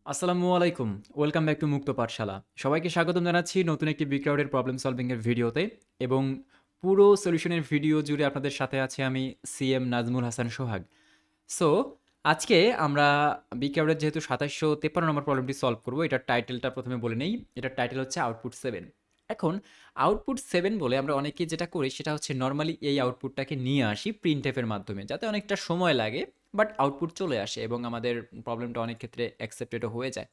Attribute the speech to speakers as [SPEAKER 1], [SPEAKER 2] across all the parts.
[SPEAKER 1] আসসালামু আলাইকুম। Welcome back to মুক্ত পাঠশালা। সবাইকে স্বাগতম জানাচ্ছি নতুন একটি বিগ প্রবলেম সলভিং এর ভিডিওতে এবং পুরো সলিউশনের ভিডিও জুড়ে আপনাদের সাথে আছি আমি সিএম নাজমুল হাসান সোহাগ। সো আজকে আমরা বিগ যেহেতু ২৭৫৩ নম্বর প্রবলেমটি সলভ করব। এটার টাইটেলটা প্রথমে বলে নেই। এটার টাইটেল হচ্ছে আউটপুট 7। এখন আউটপুট 7 বলে আমরা অনেকেই যেটা করি সেটা হচ্ছে নরমালি এই আউটপুটটাকে নিয়ে আসি প্রিন্টএফ এর মাধ্যমে। যাতে অনেকটা সময় লাগে বাট আউটপুট চলে আসে এবং আমাদের প্রবলেমটা অনেক ক্ষেত্রে অ্যাকসেপ্টেডও হয়ে যায়।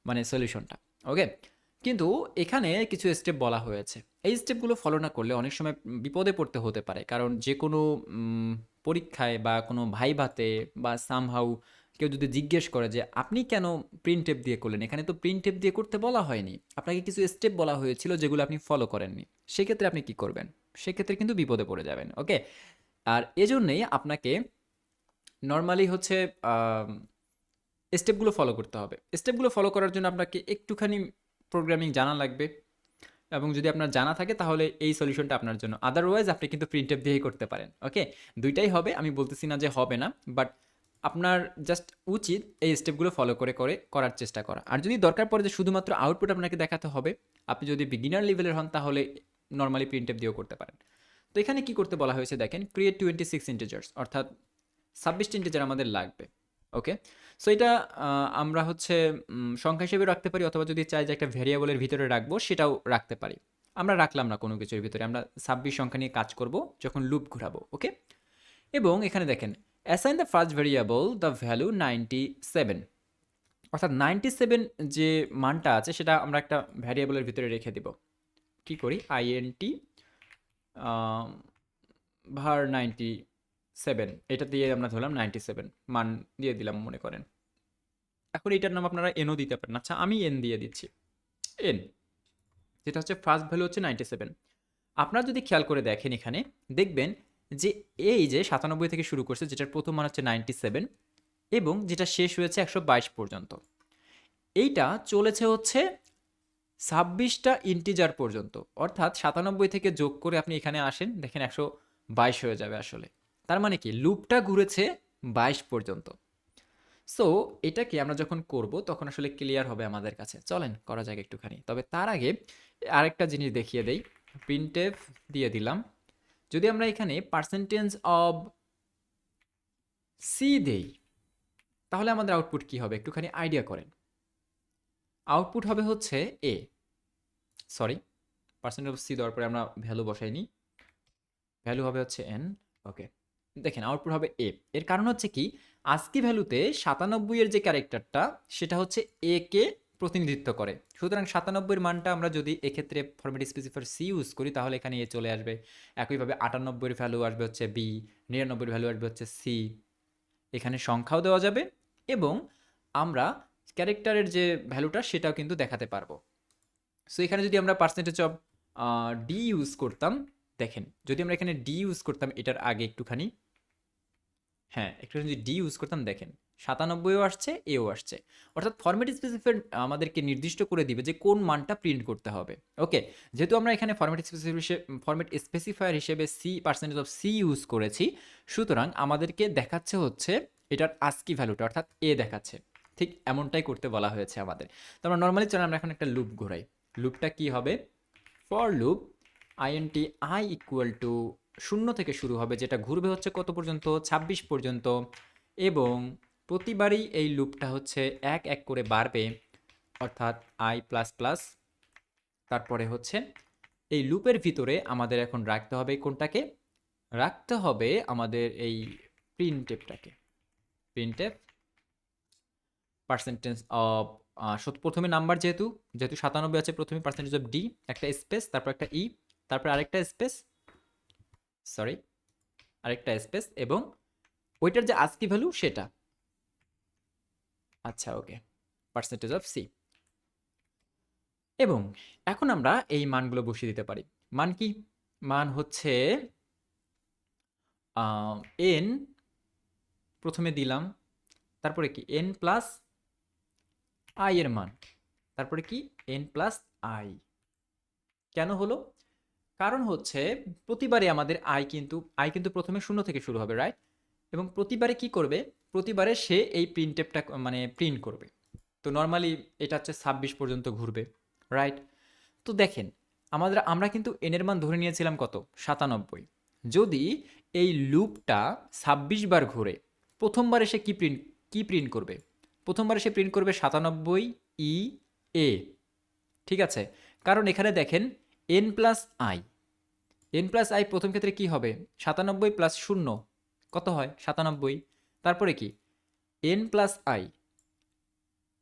[SPEAKER 1] মানে সলিউশনটা। ওকে? কিন্তু এখানে কিছু স্টেপ বলা হয়েছে। এই স্টেপগুলো ফলো না করলে অনেক সময় বিপদে পড়তে হতে পারে। কারণ যেকোনো পরীক্ষায় বা কোনো ভাইভাতে বা সামহাউ কেউ যদি জিজ্ঞেস করে যে আপনি কেন প্রিন্ট টেপ দিয়ে করলেন? এখানে তো প্রিন্ট টেপ দিয়ে করতে বলা হয়নি। আপনাকে কিছু স্টেপ বলা হয়েছিল যেগুলো আপনি ফলো করেননি। সেক্ষেত্রে আপনি কি করবেন? সেক্ষেত্রে কিন্তু বিপদে পড়ে যাবেন। ওকে? আর এজন্যই আপনাকে নরমালি হচ্ছে আম স্টেপগুলো ফলো করতে হবে। স্টেপগুলো ফলো করার জন্য আপনাকে একটুখানি প্রোগ্রামিং জানা লাগবে এবং যদি আপনার জানা থাকে তাহলে এই সলিউশনটা আপনার জন্য। আদারওয়াইজ আপনি কিন্তু প্রিন্ট এফ দিয়েই করতে পারেন। ওকে? ২ টাই হবে। আমি বলতেছি না যে হবে না। বাট আপনার জাস্ট উচিত এই স্টেপগুলো ফলো করে করার চেষ্টা করা। আর যদি দরকার পড়ে যে শুধুমাত্র আউটপুট আপনাকে দেখাতে হবে, আপনি যদি বিগিনার লেভেলের হন তাহলে নরমালি প্রিন্ট এফ দিয়েও করতে পারেন। তো এখানে কি করতে বলা হয়েছে দেখেন, ক্রিয়েট 26 ইন্টিজার্স অর্থাৎ ২৬টি ইন্টিজার আমাদের লাগবে। ওকে? সো এটা আমরা হচ্ছে সংখ্যা হিসেবে রাখতে পারি অথবা যদি চাই যে একটা ভেরিয়েবলের ভিতরে রাখবো সেটাও রাখতে পারি। আমরা রাখলাম না কোনো কিছুর ভিতরে। আমরা ২৬ সংখ্যা নিয়ে কাজ করব যখন লুপ ঘুরাবো। ওকে? এবং এখানে দেখেন assign the first variable the value ৯৭ অর্থাৎ ৯৭ যে মানটা আছে সেটা আমরা একটা ভ্যারিয়েবলের ভিতরে রেখে দিব। কি করি? আইএনটি var ৯৭ এটা দিয়ে আমরা ধরলাম ৯৭ মান দিয়ে দিলাম মনে করেন। এখন এটার নাম আপনারা এনও দিতে পারেন। আচ্ছা আমি এন দিয়ে দিচ্ছি। এন যেটা হচ্ছে ফার্স্ট ভ্যালু হচ্ছে ৯৭। আপনারা যদি খেয়াল করে দেখেন এখানে দেখবেন যে এই যে ৯৭ থেকে শুরু করছে যেটার প্রথম মান হচ্ছে ৯৭ এবং যেটা শেষ হয়েছে ১২২ পর্যন্ত। এইটা চলেছে হচ্ছে ২৬টা ইন্টিজার পর্যন্ত। অর্থাৎ ৯৭ থেকে যোগ করে আপনি এখানে আসেন দেখেন ১২২ হয়ে যাবে আসলে। তার মানে কি লুপটা ঘুরেছে ২২ পর্যন্ত। সো এটাকে আমরা যখন করব তখন আসলে ক্লিয়ার হবে আমাদের কাছে। চলেন করা যাক একটুখানি। তবে তার আগে আরেকটা জিনিস দেখিয়ে দেই। প্রিন্টএফ দিয়ে দিলাম। যদি আমরা এখানে পার্সেন্টেজ অব সি দেই তাহলে আমাদের আউটপুট কি হবে একটুখানি আইডিয়া করেন। আউটপুট হবে হচ্ছে এ। সরি, পার্সেন্টেজ অফ সি দেওয়ার পরে আমরা ভ্যালু বসাইনি। ভ্যালু হবে হচ্ছে এন। ওকে, দেখেন আউটপুট হবে এ। এর কারণ হচ্ছে কি, আস্কি ভ্যালুতে ৯৭ এর যে ক্যারেক্টারটা সেটা হচ্ছে এ কে প্রতিনিধিত্ব করে। সুতরাং ৯৭ এর মানটা আমরা যদি এক্ষেত্রে ফরম্যাট স্পেসিফায়ার সি ইউজ করি তাহলে এখানে এ চলে আসবে। একইভাবে ৯৮ এর ভ্যালু আসবে হচ্ছে বি, ৯৯ এর ভ্যালু আসবে হচ্ছে সি। এখানে সংখ্যাও দেওয়া যাবে এবং আমরা ক্যারেক্টারের যে ভ্যালুটা সেটাও কিন্তু দেখাতে পারবো। সো এখানে যদি আমরা পার্সেন্টেজ অফ ডি ইউজ করতাম, দেখেন যদি আমরা এখানে ডি ইউজ করতাম এটার আগে একটুখানি, হ্যাঁ একটু যদি ডি ইউজ করতাম দেখেন ৯৭ও আসছে এও আসছে। অর্থাৎ ফরম্যাট স্পেসিফায়ার আমাদেরকে নির্দিষ্ট করে দিবে যে কোন মানটা প্রিন্ট করতে হবে। ওকে, যেহেতু আমরা এখানে ফরম্যাট স্পেসিফায়ার হিসেবে C percentage of C use করেছি, সুতরাং আমাদেরকে দেখাচ্ছে হচ্ছে এটার আস্কি ভ্যালুটা অর্থাৎ এ দেখাচ্ছে। ঠিক এমনটাই করতে বলা হয়েছে আমাদের। তো আমরা নর্মালি চলে আমরা এখন একটা লুপ ঘোরাই। লুপটা কি হবে? For loop int I equal to ০ থেকে শুরু হবে, যেটা ঘুরবে হচ্ছে কত পর্যন্ত? ২৬ পর্যন্ত। এবং প্রতিবারই এই লুপটা হচ্ছে এক এক করে বাড়বে, অর্থাৎ আই প্লাস প্লাস। তারপরে হচ্ছে এই লুপের ভিতরে আমাদের এখন রাখতে হবে কোনটাকে? রাখতে হবে আমাদের এই প্রিন্টএফটাকে। প্রিন্টএফ পার্সেন্টেজ অফ প্রথমে নাম্বার যেহেতু যেহেতু ৯৭ আছে প্রথমে পার্সেন্টেজ অফ ডি, একটা স্পেস তারপর একটা ই, তারপর আরেকটা স্পেস, সরি আরেকটা স্পেস এবং ওইটার যে আস্কি ভ্যালু সেটা। আচ্ছা ওকে, পার্সেন্টেজ অফ সি। এবং এখন আমরা এই মানগুলো বসিয়ে দিতে পারি। মান কি? মান হচ্ছে এন প্রথমে দিলাম, তারপরে কি এন প্লাস আই এর মান, তারপরে কি এন প্লাস আই। কেন হলো? কারণ হচ্ছে প্রতিবারে আমাদের আই কিন্তু প্রথমে ০ থেকে শুরু হবে, রাইট? এবং প্রতিবারে কি করবে? প্রতিবারে সে এই প্রিন্টএফটা মানে প্রিন্ট করবে। তো নর্মালি এটা হচ্ছে 26 পর্যন্ত ঘুরবে, রাইট? তো দেখেন, আমরা কিন্তু n এর মান ধরে নিয়েছিলাম কত? 97। যদি এই লুপটা 26 বার ঘুরে, প্রথমবার এসে কি প্রিন্ট করবে? প্রথমবার এসে প্রিন্ট করবে 97 ই এ, ঠিক আছে? কারণ এখানে দেখেন n plus I, n plus I প্রথম ক্ষেত্রে কি হবে? 97 প্লাস 0 কত হয়? 97। তারপরে কি? n প্লাস আই,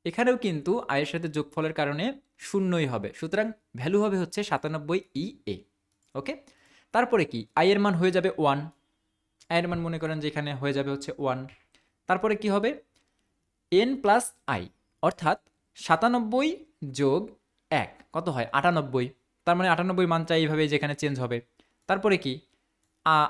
[SPEAKER 1] এখানেও কিন্তু আয়ের সাথে যোগফলের কারণে শূন্যই হবে, সুতরাং ভ্যালু হবে হচ্ছে 97 ই এ। ওকে, তারপরে কি? আই এর মান হয়ে যাবে 1, আয়ের মান মনে করেন যে এখানে হয়ে যাবে হচ্ছে 1। তারপরে কি হবে? এন প্লাস আই, অর্থাৎ 97 যোগ 1 কত হয়? 98। তার মানে 98 মানটা এইভাবে যেখানে চেঞ্জ হবে। তারপরে কি?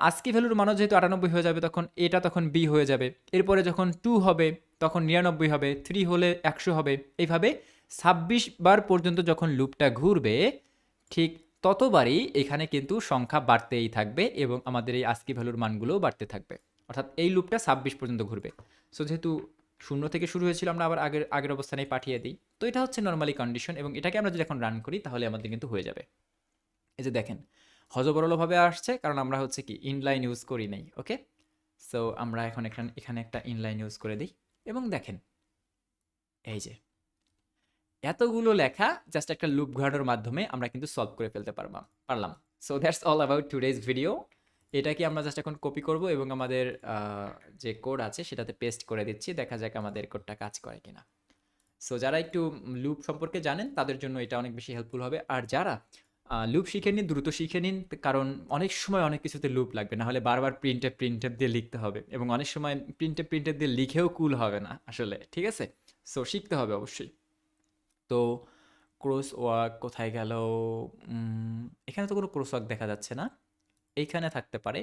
[SPEAKER 1] আজকি ভ্যালুর মানও যেহেতু 98 হয়ে যাবে, তখন এটা তখন বি হয়ে যাবে। এরপরে যখন 2 হবে তখন 99 হবে, 3 হলে 100 হবে। এইভাবে 26 বার পর্যন্ত যখন লুপটা ঘুরবে, ঠিক ততবারই এখানে কিন্তু সংখ্যা বাড়তেই থাকবে এবং আমাদের এই আজকি ভ্যালুর মানগুলোও বাড়তে থাকবে। অর্থাৎ এই লুপটা 26 পর্যন্ত ঘুরবে। সো যেহেতু 0 থেকে শুরু হয়েছিল, আমরা আবার আগের আগের অবস্থানেই পাঠিয়ে দিই। তো এটা হচ্ছে নরমালি কন্ডিশন এবং এটাকে আমরা যদি এখন রান করি তাহলে আমাদের কিন্তু হয়ে যাবে। এই যে দেখেন, হযবরলভাবে আসছে কারণ আমরা হচ্ছে কি ইনলাইন ইউজ করি নাই। ওকে, সো আমরা এখন এখানে একটা ইনলাইন ইউজ করে দিই এবং দেখেন এই যে এতগুলো লেখা জাস্ট একটা লুপ ঘোরানোর মাধ্যমে আমরা কিন্তু সলভ করে ফেলতে পারলাম। So that's all about today's video. এটাকে আমরা জাস্ট এখন কপি করব এবং আমাদের যে কোড আছে সেটাতে পেস্ট করে দিচ্ছি, দেখা যাক আমাদের কোডটা কাজ করে কিনা। সো যারা একটু লুপ সম্পর্কে জানেন তাদের জন্য এটা অনেক বেশি হেল্পফুল হবে। আর যারা লুপ শিখে নিন, দ্রুত শিখে নিন, কারণ অনেক সময় অনেক কিছুতে লুপ লাগবে, না হলে বারবার প্রিন্টএফ দিয়ে লিখতে হবে এবং অনেক সময় প্রিন্টএফ দিয়ে লিখেও কুল হবে না আসলে, ঠিক আছে? সো শিখতে হবে অবশ্যই। তো ক্রস ওয়ার্ক কোথায় গেল? এখানে তো কোনো ক্রস ওয়ার্ক দেখা যাচ্ছে না, এইখানে থাকতে পারে।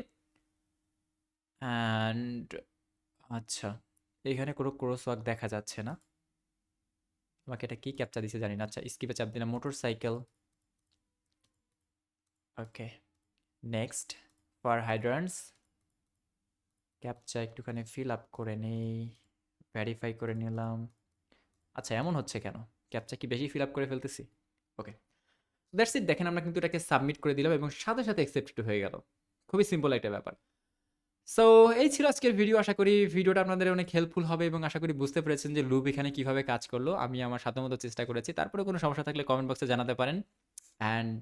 [SPEAKER 1] অ্যান্ড আচ্ছা, এখানে কোনো ক্রস ওয়ার্ক দেখা যাচ্ছে না। আমাকে এটা কি ক্যাপচা দিছে জানি না। আচ্ছা, স্কিপে চাপ দিলাম, motorcycle. Okay, next for hydrants captcha একটুখানি ফিল আপ করে নেই, ভেরিফাই করে নিলাম। আচ্ছা, এমন হচ্ছে কেন? ক্যাপচা কি বেশি ফিল আপ করে ফেলতেছি? ওকে, দ্যাটস ইট। দেখেন আমরা কিন্তু এটাকে সাবমিট করে দিলাম এবং সাথে সাথে অ্যাকসেপ্টেড হয়ে গেল। খুবই সিম্পল একটা ব্যাপার। সো এই ছিল আজকের ভিডিও। আশা করি ভিডিওটা আপনাদের অনেক হেল্পফুল হবে এবং আশা করি বুঝতে পেরেছেন যে লুপ এখানে কিভাবে কাজ করলো। আমি আমার সাধ্যমতো চেষ্টা করেছি। তারপরে কোনো সমস্যা থাকলে কমেন্ট বক্সে জানাতে পারেন। অ্যান্ড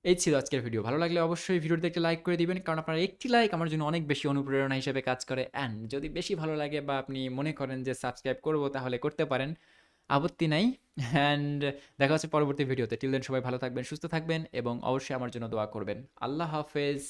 [SPEAKER 1] এই ছিল আজকের ভিডিও। ভালো লাগলে অবশ্যই ভিডিওতে একটি লাইক করে দিবেন, কারণ আপনার একটি লাইক আমার জন্য অনেক বেশি অনুপ্রেরণা হিসেবে কাজ করে। অ্যান্ড যদি বেশি ভালো লাগে বা আপনি মনে করেন যে সাবস্ক্রাইব করব, তাহলে করতে পারেন, আপত্তি নাই। অ্যান্ড দেখা হচ্ছে পরবর্তী ভিডিওতে। টিল দেন সবাই ভালো থাকবেন, সুস্থ থাকবেন এবং অবশ্যই আমার জন্য দোয়া করবেন। আল্লাহ হাফেজ।